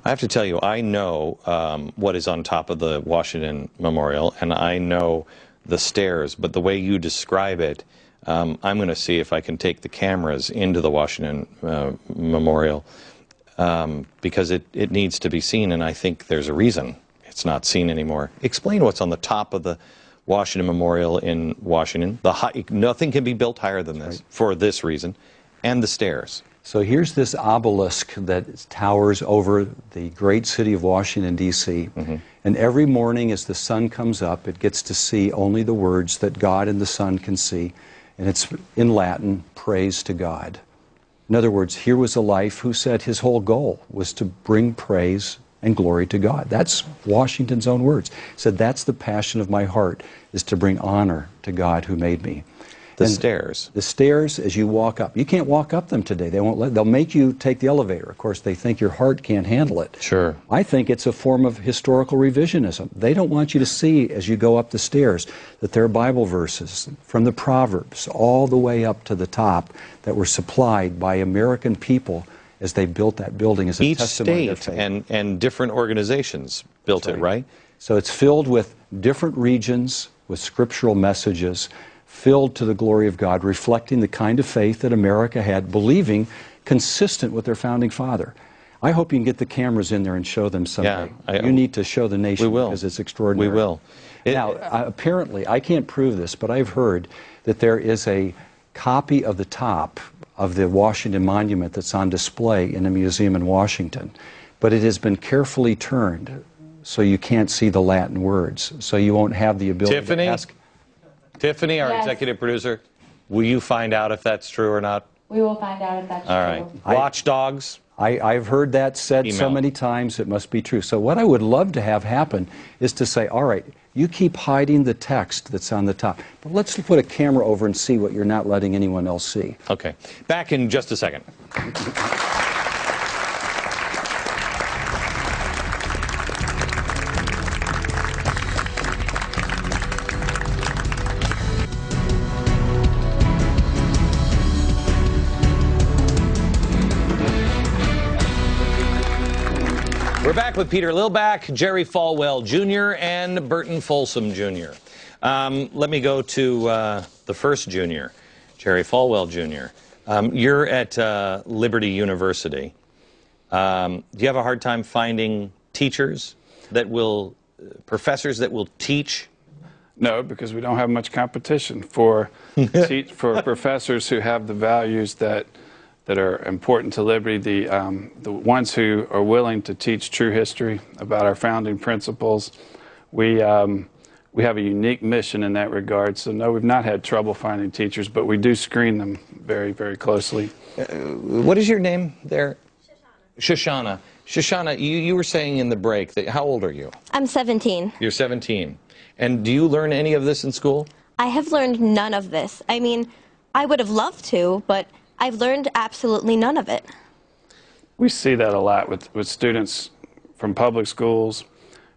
I have to tell you, I know what is on top of the Washington Memorial, and I know the stairs, but the way you describe it, I'm going to see if I can take the cameras into the Washington Memorial, because it needs to be seen, and I think there's a reason it's not seen anymore. Explain what's on the top of the Washington Memorial in Washington. Nothing can be built higher than this, for this reason, and the stairs. So here's this obelisk that towers over the great city of Washington, D.C. And every morning as the sun comes up, it gets to see only the words that God and the Son can see. And it's in Latin, praise to God. In other words, here was a life who said his whole goal was to bring praise and glory to God. That's Washington's own words. He said, that's the passion of my heart, is to bring honor to God who made me. The stairs. The stairs, as you walk up. You can't walk up them today. They won't they'll make you take the elevator. Of course, they think your heart can't handle it. Sure. I think it's a form of historical revisionism. They don't want you to see, as you go up the stairs, that there are Bible verses from the Proverbs all the way up to the top that were supplied by American people as they built that building as a testimony to their faith. And different organizations built it, right? So it's filled with different regions, with scriptural messages, filled to the glory of God, reflecting the kind of faith that America had, believing consistent with their founding father. I hope you can get the cameras in there and show them someday. Yeah, you need to show the nation. We will. Because it's extraordinary. We will. Now, apparently, I can't prove this, but I've heard that there is a copy of the top of the Washington Monument that's on display in a museum in Washington, but it has been carefully turned so you can't see the Latin words, so you won't have the ability to ask. Tiffany, our executive producer, will you find out if that's true or not? We will find out if that's true. All right. Watchdogs? I've heard that said so many times, it must be true. So what I would love to have happen is to say, all right, you keep hiding the text that's on the top, but let's put a camera over and see what you're not letting anyone else see. Okay. Back in just a second. We're back with Peter Lilback, Jerry Falwell Jr., and Burton Folsom Jr. Let me go to the first junior, Jerry Falwell Jr. You're at Liberty University. Do you have a hard time finding teachers that will, professors that will teach? No, because we don't have much competition for professors who have the values that are important to Liberty, the ones who are willing to teach true history about our founding principles. We have a unique mission in that regard. So no, we've not had trouble finding teachers, but we do screen them very, very closely. What is your name there? Shoshana. Shoshana, you were saying in the break that, how old are you? I'm 17. You're 17. And do you learn any of this in school? I have learned none of this. I mean, I would have loved to, but I've learned absolutely none of it. We see that a lot with students from public schools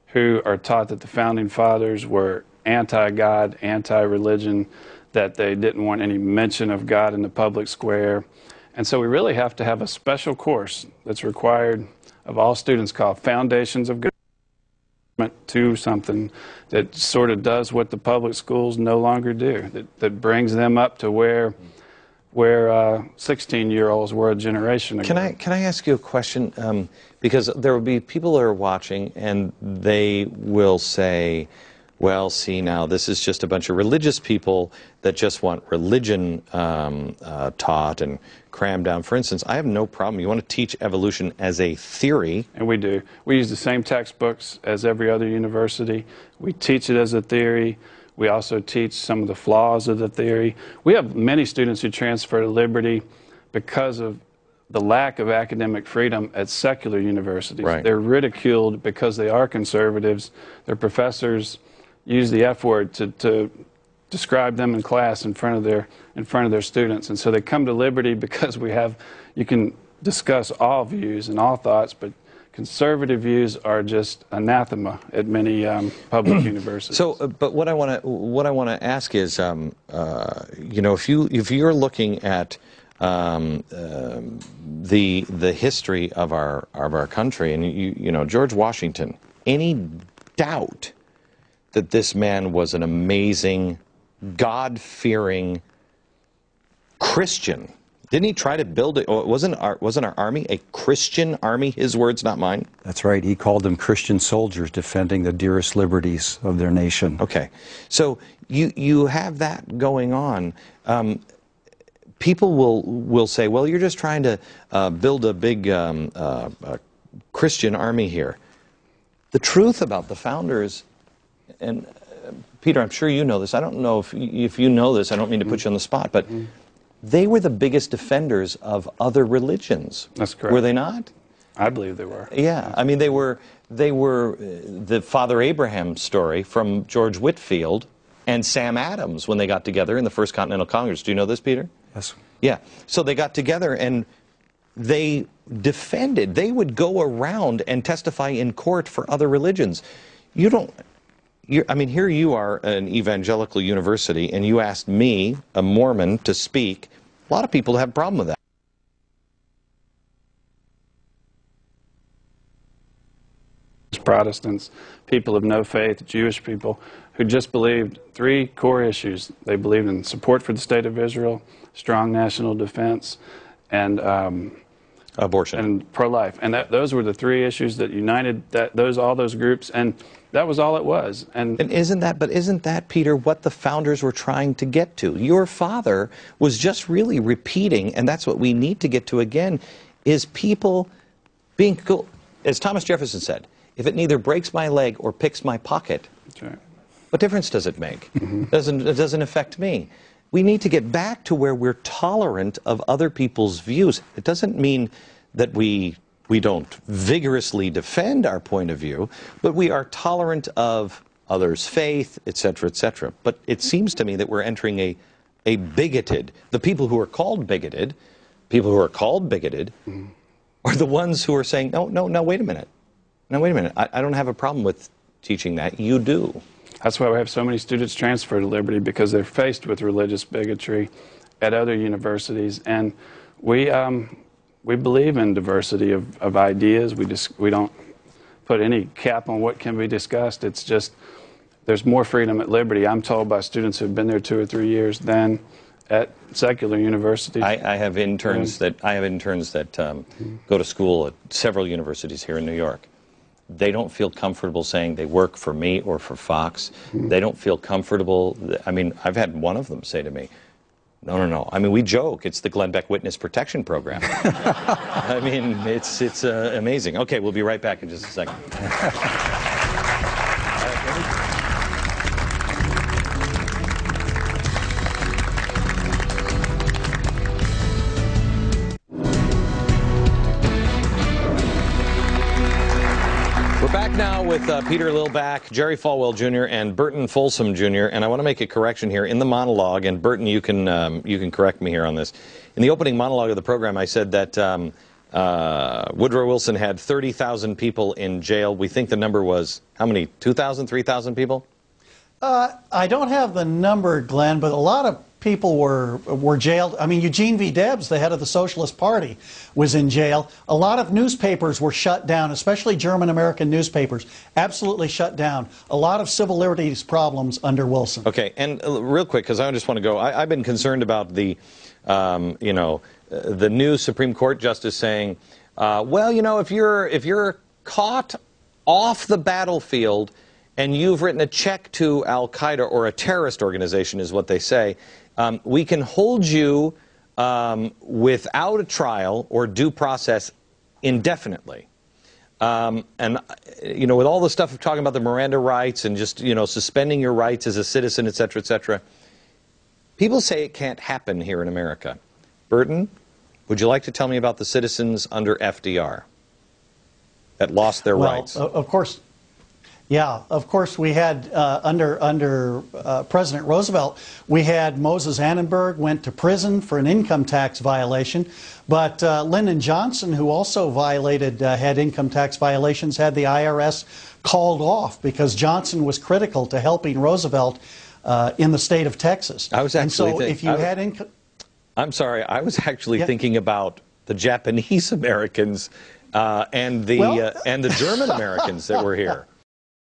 who are taught that the Founding Fathers were anti-God, anti-religion, that they didn't want any mention of God in the public square. And so we really have to have a special course that's required of all students called Foundations of Government, to something that sort of does what the public schools no longer do, that brings them up to where 16-year-olds were a generation ago. Can I ask you a question? Because there will be people that are watching and they will say, well, see, now this is just a bunch of religious people that just want religion taught and crammed down. For instance, I have no problem. You want to teach evolution as a theory. And we do. We use the same textbooks as every other university. We teach it as a theory. We also teach some of the flaws of the theory. We have many students who transfer to Liberty because of the lack of academic freedom at secular universities. Right. They're ridiculed because they are conservatives. Their professors use the F word to describe them in class in front of their students. And so they come to Liberty because you can discuss all views and all thoughts, but conservative views are just anathema at many public universities. So, but what I want to ask is, you know, if you're looking at the history of our country. And you know, George Washington, any doubt that this man was an amazing, God-fearing Christian? Didn't he try to build it? Wasn't our army a Christian army? His words, not mine. That's right. He called them Christian soldiers defending the dearest liberties of their nation. Okay. So you have that going on. People will say, well, you're just trying to build a big Christian army here. The truth about the founders, and Peter, I'm sure you know this. I don't know if you know this. I don't mean to put you on the spot, but they were the biggest defenders of other religions. That's correct. Were they not? I believe they were. Yeah. I mean, they were the Father Abraham story from George Whitefield and Sam Adams when they got together in the First Continental Congress. Do you know this, Peter? Yes. Yeah. So they got together and they defended. They would go around and testify in court for other religions. I mean, here you are, an evangelical university, and you asked me, a Mormon, to speak. A lot of people have a problem with that. Protestants, people of no faith, Jewish people, who just believed three core issues. They believed in support for the state of Israel, strong national defense, and abortion and pro-life. And those were the three issues that united all those groups, and that was all it was. And isn't that, Peter, what the founders were trying to get to? Your father was just really repeating, and that's what we need to get to again, is people being cool. As Thomas Jefferson said, if it neither breaks my leg or picks my pocket, that's right. What difference does it make? It doesn't affect me. We need to get back to where we're tolerant of other people's views. It doesn't mean that we don't vigorously defend our point of view, but we are tolerant of others' faith, etc., etc. But it seems to me that we're entering a bigoted, the people who are called bigoted, are the ones who are saying, no, wait a minute. Now, wait a minute. I don't have a problem with teaching that. You do. That's why we have so many students transfer to Liberty, because they're faced with religious bigotry at other universities. And we believe in diversity of ideas. We don't put any cap on what can be discussed. It's just there's more freedom at Liberty, I'm told by students who have been there 2 or 3 years, than at secular universities. I have interns that go to school at several universities here in New York. They don't feel comfortable saying they work for me or for Fox. They don't feel comfortable. I mean, I've had one of them say to me, no. I mean, we joke. It's the Glenn Beck Witness Protection Program. I mean, it's amazing. Okay, we'll be right back in just a second. Now with Peter Lilback, Jerry Falwell Jr., and Burton Folsom Jr., and I want to make a correction here in the monologue, and Burton, you can correct me here on this. In the opening monologue of the program, I said that Woodrow Wilson had 30,000 people in jail. We think the number was, how many, 2,000, 3,000 people? I don't have the number, Glenn, but a lot of people were jailed. I mean, Eugene V. Debs, the head of the Socialist Party, was in jail. A lot of newspapers were shut down, especially German-American newspapers, absolutely shut down. A lot of civil liberties problems under Wilson. Okay, and real quick, because I just want to go, I've been concerned about the, the new Supreme Court justice saying, well, you know, if you're caught off the battlefield and you've written a check to Al-Qaeda or a terrorist organization, is what they say, we can hold you without a trial or due process indefinitely. And, you know, with all the stuff of talking about the Miranda rights and just, you know, suspending your rights as a citizen, et cetera, people say it can't happen here in America. Burton, would you like to tell me about the citizens under FDR that lost their rights? Of course. Yeah, of course we had, under President Roosevelt, we had Moses Annenberg went to prison for an income tax violation, but Lyndon Johnson, who also had income tax violations, had the IRS called off because Johnson was critical to helping Roosevelt in the state of Texas. I was actually and so if you had income... I'm sorry, I was actually thinking about the Japanese Americans and the German Americans that were here.